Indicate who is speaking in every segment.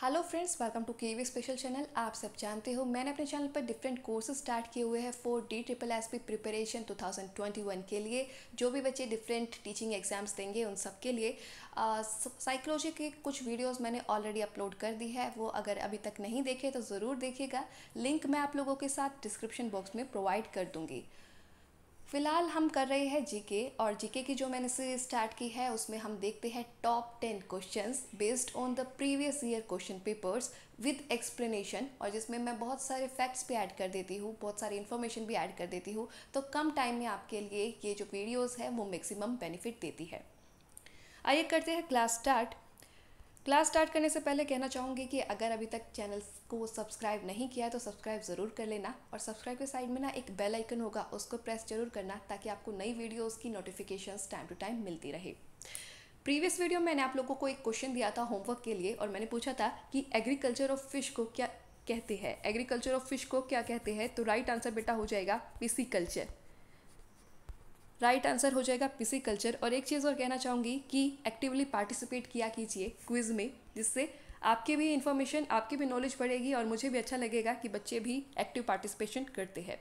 Speaker 1: Hello friends, welcome to KV special channel. आप सब जानते हो मैंने अपने चैनल पर डिफरेंट कोर्सेज स्टार्ट किए हुए हैं फॉर DSSB प्रिपरेशन 2021 के लिए। जो भी बच्चे डिफरेंट टीचिंग एग्जाम्स देंगे उन सब के लिए साइकोलॉजी के कुछ वीडियोस मैंने ऑलरेडी अपलोड कर दी है। वो अगर अभी तक नहीं देखे तो ज़रूर देखिएगा। लिंक मैं आप लोगों के साथ डिस्क्रिप्शन बॉक्स में प्रोवाइड कर दूँगी। फ़िलहाल हम कर रहे हैं जीके, और जीके की जो मैंने सीरीज स्टार्ट की है उसमें हम देखते हैं top 10 questions based on the previous year question papers with explanation, और जिसमें मैं बहुत सारे फैक्ट्स भी ऐड कर देती हूँ, बहुत सारी इन्फॉर्मेशन भी ऐड कर देती हूँ। तो कम टाइम में आपके लिए ये जो वीडियोस है वो मैक्सिमम बेनिफिट देती है। आइए करते हैं क्लास स्टार्ट करने से पहले कहना चाहूँगी कि अगर अभी तक चैनल को सब्सक्राइब नहीं किया है तो सब्सक्राइब ज़रूर कर लेना, और सब्सक्राइब के साइड में ना एक बेल आइकन होगा, उसको प्रेस जरूर करना ताकि आपको नई वीडियोस की नोटिफिकेशंस टाइम टू टाइम मिलती रहे। प्रीवियस वीडियो में मैंने आप लोगों को एक क्वेश्चन दिया था होमवर्क के लिए, और मैंने पूछा था कि एग्रीकल्चर ऑफ फिश को क्या कहते हैं। एग्रीकल्चर ऑफ फिश को क्या कहते हैं? तो राइट आंसर बेटा हो जाएगा पिसीकल्चर। राइट आंसर हो जाएगा पिसीकल्चर। और एक चीज़ और कहना चाहूँगी कि एक्टिवली पार्टिसिपेट किया कीजिए क्विज़ में, जिससे आपके भी इंफॉर्मेशन, आपकी भी नॉलेज बढ़ेगी और मुझे भी अच्छा लगेगा कि बच्चे भी एक्टिव पार्टिसिपेशन करते हैं।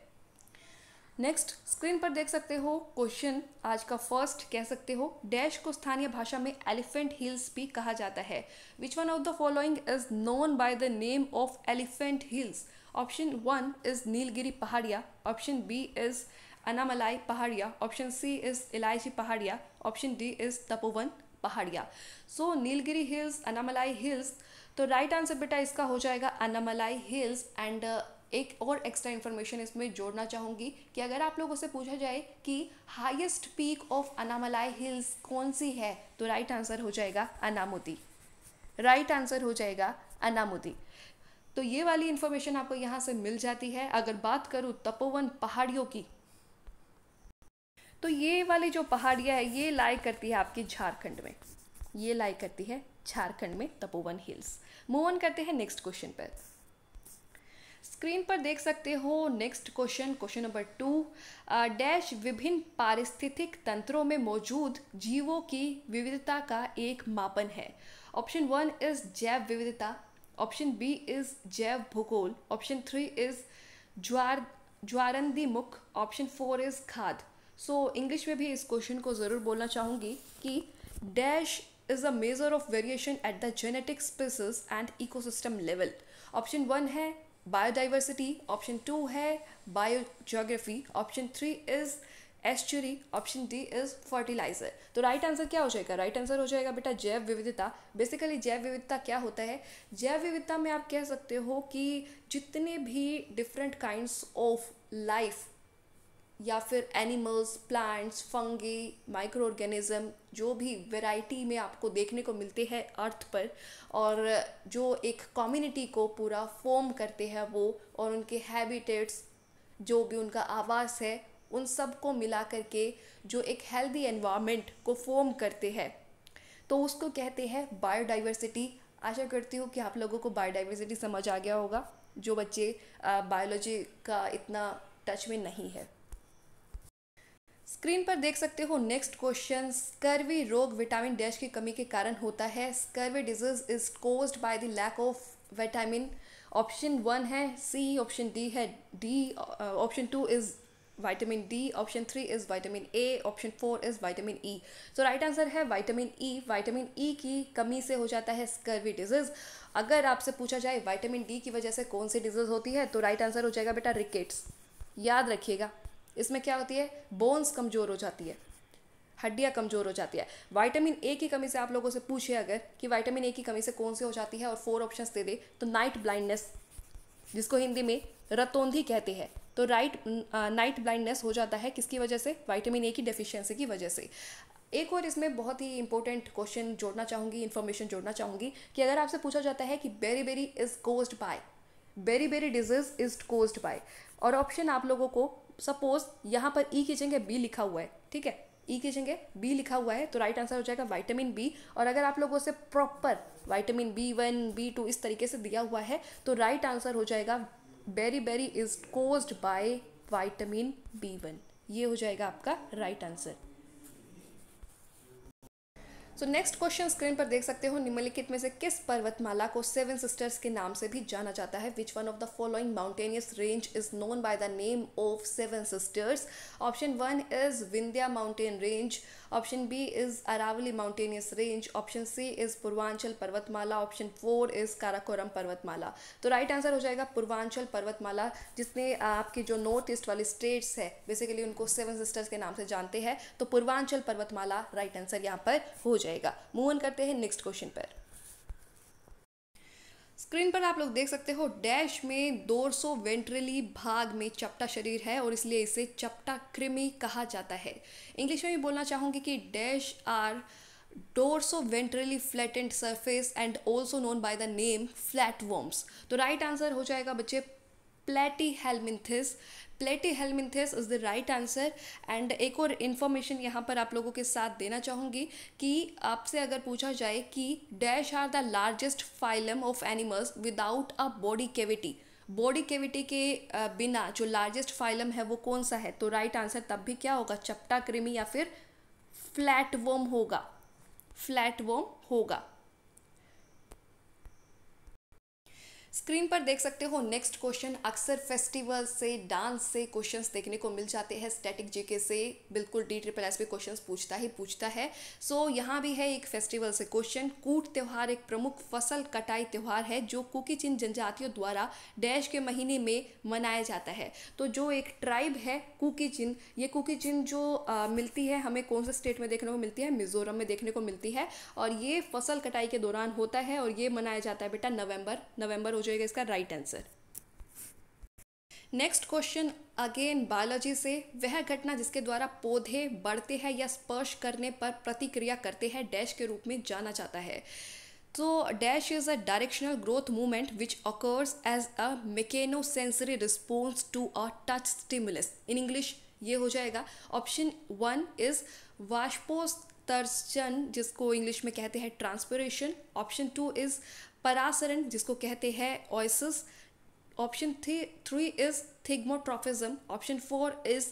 Speaker 1: नेक्स्ट स्क्रीन पर देख सकते हो क्वेश्चन, आज का फर्स्ट कह सकते हो। डैश को स्थानीय भाषा में एलिफेंट हिल्स भी कहा जाता है। Which one of the following is known by the name of elephant hills? Option 1 is Nilgiri पहाड़िया, ऑप्शन बी इज अनामलाई पहाड़िया, ऑप्शन सी इज इलायची पहाड़िया, ऑप्शन डी इज तपोवन पहाड़िया। So Nilgiri hills, Anamalai hills. तो राइट आंसर बेटा इसका हो जाएगा अनामलाई हिल्स। एंड एक और एक्स्ट्रा इन्फॉर्मेशन इसमें जोड़ना चाहूँगी कि अगर आप लोगों से पूछा जाए कि highest peak of Anamalai hills कौन सी है, तो राइट आंसर हो जाएगा अनामुदी। राइट आंसर हो जाएगा अनामुदी। तो ये वाली इन्फॉर्मेशन आपको यहाँ से मिल जाती है। अगर बात करूँ तपोवन पहाड़ियों की, तो ये वाली जो पहाड़ियाँ है ये लाई करती है आपकी झारखंड में। ये लाई करती है झारखंड में तपोवन हिल्स। मूव ऑन करते हैं नेक्स्ट क्वेश्चन पर। स्क्रीन पर देख सकते हो next question, question number 2। Dash विभिन्न पारिस्थितिक तंत्रों में मौजूद जीवों की विविधता का एक मापन है। ऑप्शन 1 इज जैव विविधता, ऑप्शन बी इज जैव भूगोल, ऑप्शन 3 इज ज्वारंदी मुख, ऑप्शन 4 इज खाद। सो इंग्लिश में भी इस क्वेश्चन को ज़रूर बोलना चाहूँगी कि dash is a measure of variation at the genetic species and ecosystem level. Option 1 है बायोडाइवर्सिटी, ऑप्शन 2 है biogeography, option 3 is estuary, option D is fertiliser. तो राइट आंसर क्या हो जाएगा? राइट आंसर हो जाएगा बेटा जैव विविधता। बेसिकली जैव विविधता क्या होता है? जैव विविधता में आप कह सकते हो कि जितने भी डिफरेंट काइंड्स ऑफ लाइफ या फिर animals, plants, fungi, micro organism, जो भी वैरायटी में आपको देखने को मिलते हैं अर्थ पर, और जो एक कम्युनिटी को पूरा फॉर्म करते हैं वो, और उनके हैबिटेट्स, जो भी उनका आवास है, उन सब को मिला करके जो एक हेल्दी एनवायरनमेंट को फॉर्म करते हैं, तो उसको कहते हैं बायोडाइवर्सिटी। आशा करती हूँ कि आप लोगों को बायोडाइवर्सिटी समझ आ गया होगा, जो बच्चे बायोलॉजी का इतना टच में नहीं है। स्क्रीन पर देख सकते हो नेक्स्ट क्वेश्चन। स्कर्वी रोग विटामिन डैश की कमी के कारण होता है। Scurvy disease is caused by the lack of vitamin. Option 1 है सी, ऑप्शन डी है D, option 2 is vitamin D, option 3 is vitamin A, option 4 is vitamin E. तो राइट आंसर है विटामिन ई। विटामिन ई की कमी से हो जाता है स्कर्वी डिजीज। अगर आपसे पूछा जाए विटामिन डी की वजह से कौन सी डिजीज होती है, तो राइट आंसर हो जाएगा बेटा रिकेट्स। याद रखिएगा, इसमें क्या होती है? बोन्स कमज़ोर हो जाती है, हड्डियाँ कमज़ोर हो जाती है। विटामिन ए की कमी से आप लोगों से पूछे अगर कि विटामिन ए की कमी से कौन से हो जाती है और 4 ऑप्शंस दे दे, तो नाइट ब्लाइंडनेस, जिसको हिंदी में रतौंधी कहते हैं, तो नाइट ब्लाइंडनेस हो जाता है किसकी वजह से? विटामिन ए की डेफिशिएंसी की वजह से। एक और इसमें बहुत ही इंपॉर्टेंट क्वेश्चन जोड़ना चाहूँगी, इन्फॉर्मेशन जोड़ना चाहूँगी कि अगर आपसे पूछा जाता है कि beri is caused by, beri disease is caused by, और ऑप्शन आप लोगों को सपोज यहाँ पर ई की जगह बी लिखा हुआ है, ठीक है, ई की जगह बी लिखा हुआ है, तो राइट आंसर हो जाएगा विटामिन बी। और अगर आप लोगों से प्रॉपर विटामिन B1, B2 इस तरीके से दिया हुआ है, तो राइट आंसर हो जाएगा beri is caused by vitamin B1। ये हो जाएगा आपका right answer. So next question screen पर देख सकते हो, निम्नलिखित में से किस पर्वतमाला को सेवन सिस्टर्स के नाम से भी जाना जाता है? Which one of the following mountainous range is known by the name of seven sisters? Option 1 is Vindhya mountain range, option B is Aravalli mountainous range, option C is Purvanchal पर्वतमाला, ऑप्शन 4 इज काराकोरम पर्वतमाला। तो राइट आंसर हो जाएगा पूर्वांचल पर्वतमाला, जिसने आपकी जो north east वाली स्टेट्स है बेसिकली उनको सेवन सिस्टर्स के नाम से जानते हैं। तो पूर्वांचल पर्वतमाला राइट आंसर यहाँ पर हो जाएगा। मूव ऑन करते हैं नेक्स्ट क्वेश्चन पर। स्क्रीन पर आप लोग देख सकते हो, डैश में डोर्सो वेंट्रली भाग में चपटा शरीर है और इसलिए इसे चपटा कृमि कहा जाता है। इंग्लिश में भी बोलना चाहूँगी कि dash are dorsoventrally flattened surface and also known by the name flatworms. तो राइट आंसर हो जाएगा बच्चे platyhelminthes. Platyhelminthes is the right answer. And एक और इन्फॉर्मेशन यहाँ पर आप लोगों के साथ देना चाहूँगी कि आपसे अगर पूछा जाए कि dash are the largest phylum of animals without a body cavity, body cavity के बिना जो लार्जेस्ट फाइलम है वो कौन सा है? तो राइट आंसर तब भी क्या होगा? चपटा कृमि या फिर फ्लैटवर्म होगा, फ्लैटवर्म होगा। स्क्रीन पर देख सकते हो नेक्स्ट क्वेश्चन, अक्सर फेस्टिवल से डांस से क्वेश्चंस देखने को मिल जाते हैं, स्टैटिक जीके से बिल्कुल DSSS पे क्वेश्चंस पूछता है। सो यहाँ भी है एक फेस्टिवल से क्वेश्चन। कूट त्यौहार एक प्रमुख फसल कटाई त्यौहार है जो कुकी-चिन जनजातियों द्वारा डैश के महीने में मनाया जाता है। तो जो एक ट्राइब है कुकी-चिन, ये कुकी-चिन जो मिलती है हमें कौन से स्टेट में देखने को मिलती है? मिजोरम में देखने को मिलती है। और ये फसल कटाई के दौरान होता है और ये मनाया जाता है बेटा नवंबर हो जाएगा इसका right answer. Next question again biology से, वह घटना जिसके द्वारा पौधे बढ़ते हैं या स्पर्श करने पर प्रतिक्रिया करते हैं डैश के रूप में जाना जाता है। तो dash is a directional growth movement which occurs as a mechanosensory response to a touch stimulus. In English ये हो जाएगा ऑप्शन 1 इज वाष्पोत्सर्जन जिसको इंग्लिश में कहते हैं ट्रांसपिरेशन, ऑप्शन 2 इज परासरण जिसको कहते हैं oasis, option 3 is thigmotropism, option 4 is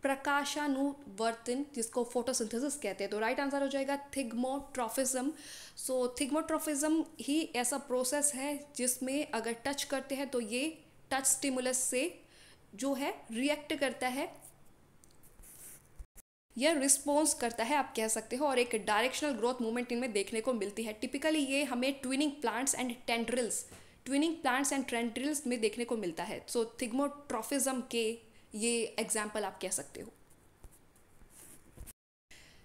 Speaker 1: प्रकाशानुवर्तन जिसको फोटोसिंथेसिस कहते हैं। तो राइट आंसर हो जाएगा थिग्मोट्रॉफिज्म। सो थिग्मोट्रॉफिज्म ही ऐसा प्रोसेस है जिसमें अगर टच करते हैं तो ये टच स्टिमुलस से जो है रिएक्ट करता है या रिस्पॉन्स करता है आप कह सकते हो, और एक डायरेक्शनल ग्रोथ मूवमेंट इनमें देखने को मिलती है। टिपिकली ये हमें ट्विनिंग प्लांट्स एंड टेंड्रिल्स में देखने को मिलता है। सो थिग्मोट्रॉफिज्म के ये एग्जाम्पल आप कह सकते हो।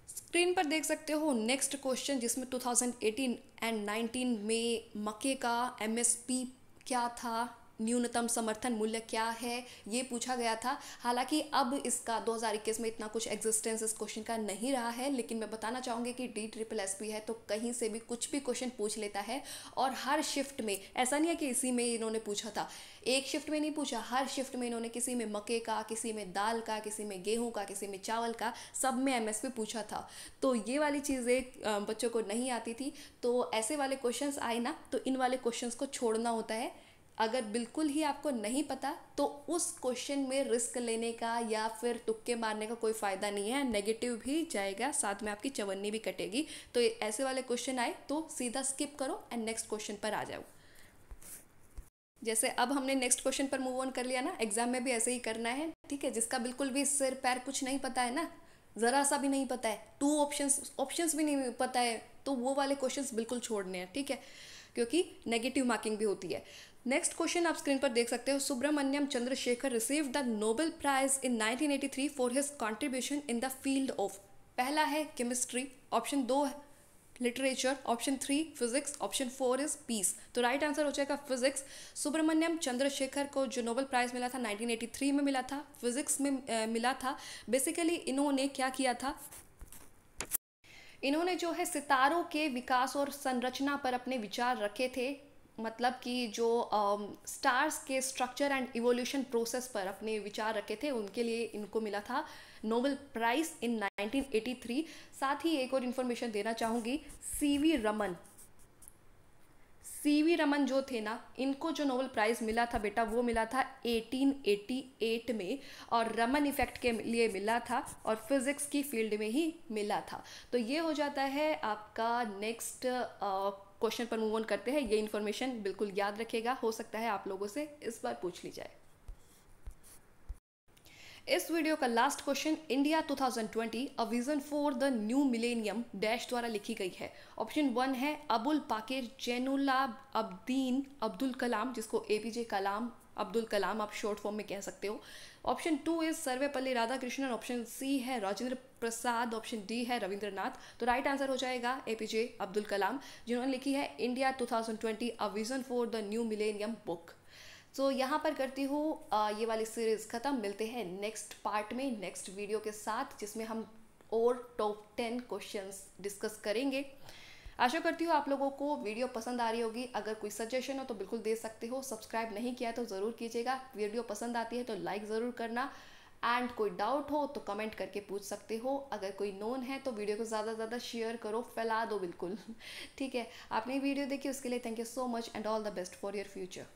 Speaker 1: स्क्रीन पर देख सकते हो नेक्स्ट क्वेश्चन जिसमें 2018 एंड 19 में मक्के का MSP क्या था, न्यूनतम समर्थन मूल्य क्या है, ये पूछा गया था। हालांकि अब इसका 2021 में इतना कुछ एग्जिस्टेंस इस क्वेश्चन का नहीं रहा है, लेकिन मैं बताना चाहूँगी कि DSSS है तो कहीं से भी कुछ भी क्वेश्चन पूछ लेता है। और हर शिफ्ट में ऐसा नहीं है कि इसी में इन्होंने पूछा था, एक शिफ्ट में नहीं पूछा, हर शिफ्ट में इन्होंने किसी में मक्के का, किसी में दाल का, किसी में गेहूं का, किसी में चावल का, सब में MSP पूछा था। तो ये वाली चीज़ें बच्चों को नहीं आती थी। तो ऐसे वाले क्वेश्चंस आए ना तो इन वाले क्वेश्चंस को छोड़ना होता है। अगर बिल्कुल ही आपको नहीं पता तो उस क्वेश्चन में रिस्क लेने का या फिर तुक्के मारने का कोई फ़ायदा नहीं है, नेगेटिव भी जाएगा, साथ में आपकी चवन्नी भी कटेगी। तो ऐसे वाले क्वेश्चन आए तो सीधा स्किप करो एंड नेक्स्ट क्वेश्चन पर आ जाओ। जैसे अब हमने नेक्स्ट क्वेश्चन पर मूव ऑन कर लिया ना, एग्जाम में भी ऐसे ही करना है, ठीक है? जिसका बिल्कुल भी सिर पैर कुछ नहीं पता है ना, ज़रा सा भी नहीं पता है, 2 ऑप्शंस भी नहीं पता है, तो वो वाले क्वेश्चंस बिल्कुल छोड़ने हैं, ठीक है? क्योंकि नेगेटिव मार्किंग भी होती है। नेक्स्ट क्वेश्चन आप स्क्रीन पर देख सकते हो, Subrahmanyan Chandrasekhar received the Nobel prize in 1983 for his contribution in the field of, पहला है chemistry, option 2 literature, option 3 physics, option 4 is peace. तो राइट आंसर हो जाएगा फिजिक्स। सुब्रमण्यम चंद्रशेखर को जो नोबेल प्राइज़ मिला था 1983 में मिला था, फिजिक्स में मिला था। बेसिकली इन्होंने क्या किया था, इन्होंने जो है सितारों के विकास और संरचना पर अपने विचार रखे थे, मतलब कि जो स्टार्स के स्ट्रक्चर एंड इवोल्यूशन प्रोसेस पर अपने विचार रखे थे, उनके लिए इनको मिला था नोबेल प्राइज़ इन 1983। साथ ही एक और इन्फॉर्मेशन देना चाहूँगी, सीवी रमन जो थे ना, इनको जो नोबेल प्राइज़ मिला था बेटा वो मिला था 1888 में, और रमन इफेक्ट के लिए मिला था और फिजिक्स की फील्ड में ही मिला था। तो ये हो जाता है आपका नेक्स्ट क्वेश्चन पर मूव ऑन करते हैं। ये इन्फॉर्मेशन बिल्कुल याद रखेगा, हो सकता है आप लोगों से इस बार पूछ ली जाए। इस वीडियो का last question India 2020 a vision for the new millennium dash द्वारा लिखी गई है। ऑप्शन 1 है अबुल पाकिर जैनुलाब्दीन अब्दुल कलाम, जिसको एपीजे कलाम अब्दुल कलाम आप शॉर्ट फॉर्म में कह सकते हो। Option 2 is Sarvepalli Radhakrishnan. Option C है राजेंद्र प्रसाद। ऑप्शन डी है रविंद्रनाथ। तो राइट आंसर हो जाएगा एपीजे अब्दुल कलाम, जिन्होंने लिखी है India 2020 a vision for the new millennium book. तो यहाँ पर करती हूँ ये वाली सीरीज़ ख़त्म। मिलते हैं नेक्स्ट पार्ट में नेक्स्ट वीडियो के साथ, जिसमें हम और टॉप 10 क्वेश्चंस डिस्कस करेंगे। आशा करती हूँ आप लोगों को वीडियो पसंद आ रही होगी। अगर कोई सजेशन हो तो बिल्कुल दे सकते हो। सब्सक्राइब नहीं किया तो ज़रूर कीजिएगा। वीडियो पसंद आती है तो लाइक ज़रूर करना, एंड कोई डाउट हो तो कमेंट करके पूछ सकते हो। अगर कोई नोन है तो वीडियो को ज़्यादा से ज़्यादा शेयर करो, फैला दो बिल्कुल। ठीक है, आपने वीडियो देखी उसके लिए thank you so much and all the best for your future.